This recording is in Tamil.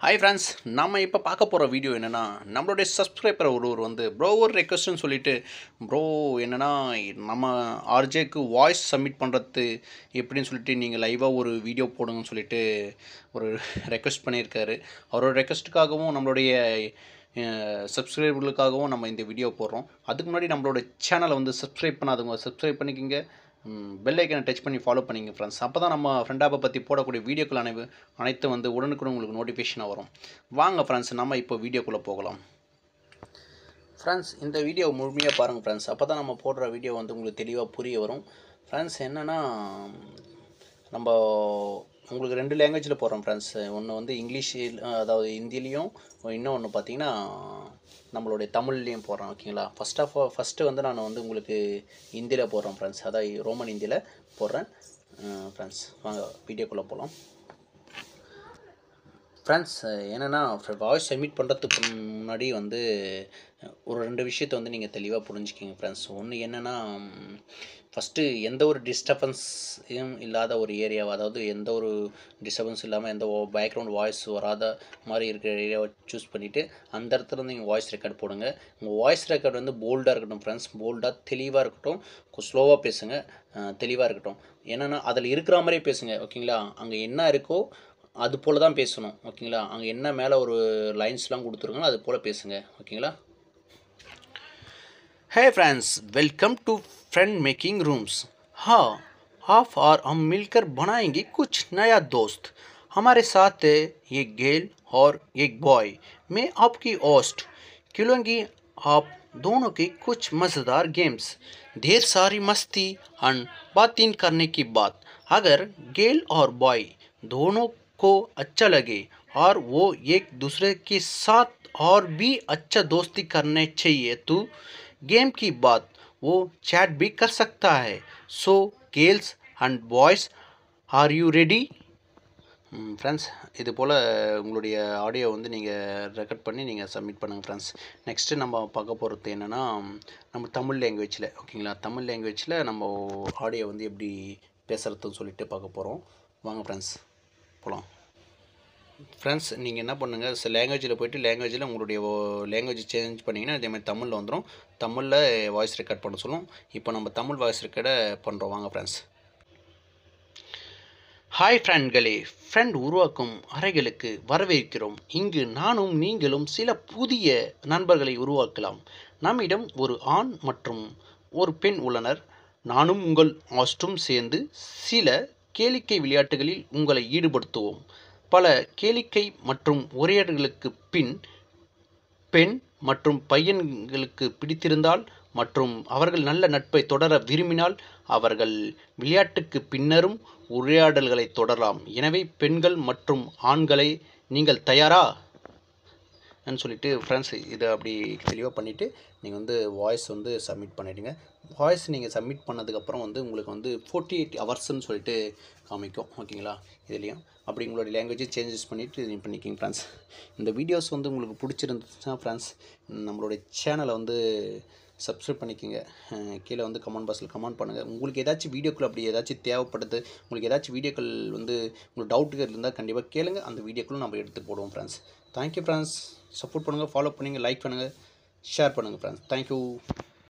ஹாய் ஃப்ரெண்ட்ஸ், நம்ம இப்போ பார்க்க போகிற வீடியோ என்னென்னா, நம்மளுடைய சப்ஸ்கிரைபர் ஒருவர் வந்து ப்ரோ ஒரு ரெக்வஸ்ட்டுன்னு சொல்லிட்டு, ப்ரோ என்னென்னா நம்ம ஆர்ஜேக்கு வாய்ஸ் சப்மிட் பண்ணுறது எப்படின்னு சொல்லிட்டு நீங்கள் லைவாக ஒரு வீடியோ போடுங்கன்னு சொல்லிட்டு ஒரு ரெக்வஸ்ட் பண்ணியிருக்காரு. அவரோட ரெக்வஸ்ட்டுக்காகவும் நம்மளுடைய சப்ஸ்கிரைபர்களுக்காகவும் நம்ம இந்த வீடியோ போடுறோம். அதுக்கு முன்னாடி நம்மளோட சேனலை வந்து சப்ஸ்கிரைப் பண்ணாதவங்க சப்ஸ்கிரைப் பண்ணிக்கோங்க. பெல் ஐக்கனை டச் பண்ணி ஃபாலோ பண்ணிங்க ஃப்ரெண்ட்ஸ். அப்போ தான் நம்ம ஃப்ரெண்ட் ஆப்பை பற்றி போடக்கூடிய வீடியோக்கள் அனைத்தும் வந்து உடனுக்குடன் உங்களுக்கு நோட்டிஃபிகேஷனாக வரும். வாங்க ஃப்ரெண்ட்ஸ், நம்ம இப்போ வீடியோக்குள்ளே போகலாம். ஃப்ரெண்ட்ஸ், இந்த வீடியோ முழுமையாக பாருங்கள் ஃப்ரெண்ட்ஸ். அப்போ தான் நம்ம போடுற வீடியோ வந்து உங்களுக்கு தெளிவாக புரிய வரும். ஃப்ரெண்ட்ஸ், என்னென்னா நம்ம உங்களுக்கு 2 லாங்குவேஜில் போடுறோம் ஃப்ரெண்ட்ஸ். ஒன்று வந்து இங்கிலீஷில், அதாவது ஹிந்திலையும், இன்னொன்று பார்த்தீங்கன்னா நம்மளுடைய தமிழ்லேயும் போடுறோம். ஓகேங்களா? ஃபஸ்ட்டு வந்து நான் வந்து உங்களுக்கு ஹிந்தியில் போடுறேன் ஃப்ரெண்ட்ஸ். அதாவது ரோமன் ஹிந்தியில் போடுறேன் ஃப்ரெண்ட்ஸ். வாங்க வீடியோக்குள்ளே போகலாம். ஃப்ரெண்ட்ஸ், என்னென்னா வாய்ஸ் சப்மிட் பண்ணுறதுக்கு முன்னாடி வந்து ஒரு 2 விஷயத்தை வந்து நீங்கள் தெளிவாக புரிஞ்சுக்கிங்க ஃப்ரெண்ட்ஸ். ஒன்று என்னென்னா, ஃபஸ்ட்டு எந்த ஒரு டிஸ்டர்பன்ஸும் இல்லாத ஒரு ஏரியாவை, அதாவது எந்த ஒரு டிஸ்டர்பன்ஸ் இல்லாமல் எந்த பேக்ரவுண்ட் வாய்ஸ் வராத மாதிரி இருக்கிற ஏரியாவை சூஸ் பண்ணிவிட்டு அந்த இடத்துல வந்து நீங்கள் வாய்ஸ் ரெக்கார்ட் போடுங்க. உங்கள் வாய்ஸ் ரெக்கார்ட் வந்து போல்டாக இருக்கட்டும் ஃப்ரெண்ட்ஸ். போல்டாக தெளிவாக இருக்கட்டும். ஸ்லோவாக பேசுங்க, தெளிவாக இருக்கட்டும். என்னென்னா அதில் இருக்கிற மாதிரியே பேசுங்க. ஓகேங்களா? அங்கே என்ன இருக்கோ அது போல் தான் பேசணும். ஓகேங்களா? அங்கே என்ன மேலே ஒரு லைன்ஸ்லாம் கொடுத்துருக்கோங்களோ அது போல் பேசுங்க. ஓகேங்களா? Hey friends, welcome to friend making rooms. हाँ, आप और हम मिलकर बनाएंगे कुछ नया दोस्त। हमारे साथ है एक गेल और एक बॉय। मैं आपकी होस्ट खिलूँगी आप दोनों के कुछ मज़ेदार गेम्स, ढेर सारी मस्ती और बातें करने की बात। अगर गेल और बॉय दोनों को अच्छा लगे और वो एक दूसरे के साथ और भी अच्छा दोस्ती करने चाहिए तो गेम की बात वो चैट भी कर सकता है। So girls and boys, are you ready? Friends, இது போல் உங்களுடைய ஆடியோ வந்து நீங்கள் ரெக்கார்ட் பண்ணி நீங்கள் சப்மிட் பண்ணுங்கள் ஃப்ரெண்ட்ஸ். நெக்ஸ்ட்டு நம்ம பார்க்க போகிறது என்னென்னா, நம்ம தமிழ் லாங்குவேஜில். ஓகேங்களா? தமிழ் லாங்குவேஜில் நம்ம ஆடியோ வந்து எப்படி பேசுகிறதுன்னு சொல்லிட்டு பார்க்க போகிறோம். வாங்க ஃப்ரெண்ட்ஸ் போகலாம். ஃப்ரெண்ட்ஸ், நீங்கள் என்ன பண்ணுங்கள், லாங்குவேஜில் போய்ட்டு லாங்குவேஜில் உங்களுடைய லாங்குவேஜ் சேஞ்ச் பண்ணிங்கன்னா இதே மாதிரி தமிழில் வந்துடும். தமிழில் வாய்ஸ் ரெக்கார்ட் பண்ண சொல்லும். இப்போ நம்ம தமிழ் வாய்ஸ் ரெக்கார்டை பண்ணுறோம். வாங்க ஃப்ரெண்ட்ஸ். ஹாய் ஃப்ரெண்ட்களே, ஃப்ரெண்ட் உருவாக்கும் அறைகளுக்கு வரவேற்கிறோம். இங்கு நானும் நீங்களும் சில புதிய நண்பர்களை உருவாக்கலாம். நம்மிடம் ஒரு ஆண் மற்றும் ஒரு பெண் உள்ளனர். நானும் உங்கள் ஹாஸ்டும் சேர்ந்து சில கேளிக்கை விளையாட்டுகளில் உங்களை ஈடுபடுத்துவோம். பல கேளிக்கை மற்றும் உரையாடல்களுக்கு பின் பெண் மற்றும் பையன்களுக்கு பிடித்திருந்தால் மற்றும் அவர்கள் நல்ல நட்பை தொடர விரும்பினால் அவர்கள் விளையாட்டுக்கு பின்னரும் உரையாடல்களை தொடரலாம். எனவே பெண்கள் மற்றும் ஆண்களை நீங்கள் தயாரா சொல்லிட்டு ஃப்ரெண்ட்ஸ் இதை அப்படி தெளிவாக பண்ணிவிட்டு நீங்கள் வந்து வாய்ஸ் வந்து சப்மிட் பண்ணிவிடுங்க. வாய்ஸ் நீங்கள் சப்மிட் பண்ணதுக்கப்புறம் வந்து உங்களுக்கு வந்து 48 ஹவர்ஸ்ன்னு சொல்லிட்டு காமிக்கும். ஓகேங்களா? இதுலேயும் அப்படி உங்களோட லாங்குவேஜை சேஞ்சஸ் பண்ணிவிட்டு இது பண்ணிக்கிங்க ஃப்ரெண்ட்ஸ். இந்த வீடியோஸ் வந்து உங்களுக்கு பிடிச்சிருந்துச்சுன்னா ஃப்ரெண்ட்ஸ் நம்மளுடைய சேனலை வந்து சப்ஸ்கிரைப் பண்ணிக்கோங்க. கீழே வந்து கமெண்ட் பாக்ஸில் கமெண்ட் பண்ணுங்கள். உங்களுக்கு ஏதாச்சும் வீடியோக்கள் அப்படி ஏதாச்சும் தேவைப்படுது, உங்களுக்கு ஏதாச்சும் வீடியோக்கள் வந்து உங்களுக்கு டவுட்டுகள் இருந்தால் கண்டிப்பாக கேளுங்க. அந்த வீடியோக்களும் நம்ம எடுத்து போடுவோம் ஃப்ரெண்ட்ஸ். Thank you friends. சப்போர்ட் பண்ணுங்கள், ஃபாலோ பண்ணுங்கள், லைக் பண்ணுங்கள், ஷேர் பண்ணுங்கள் ஃப்ரெண்ட்ஸ். தேங்க்யூ.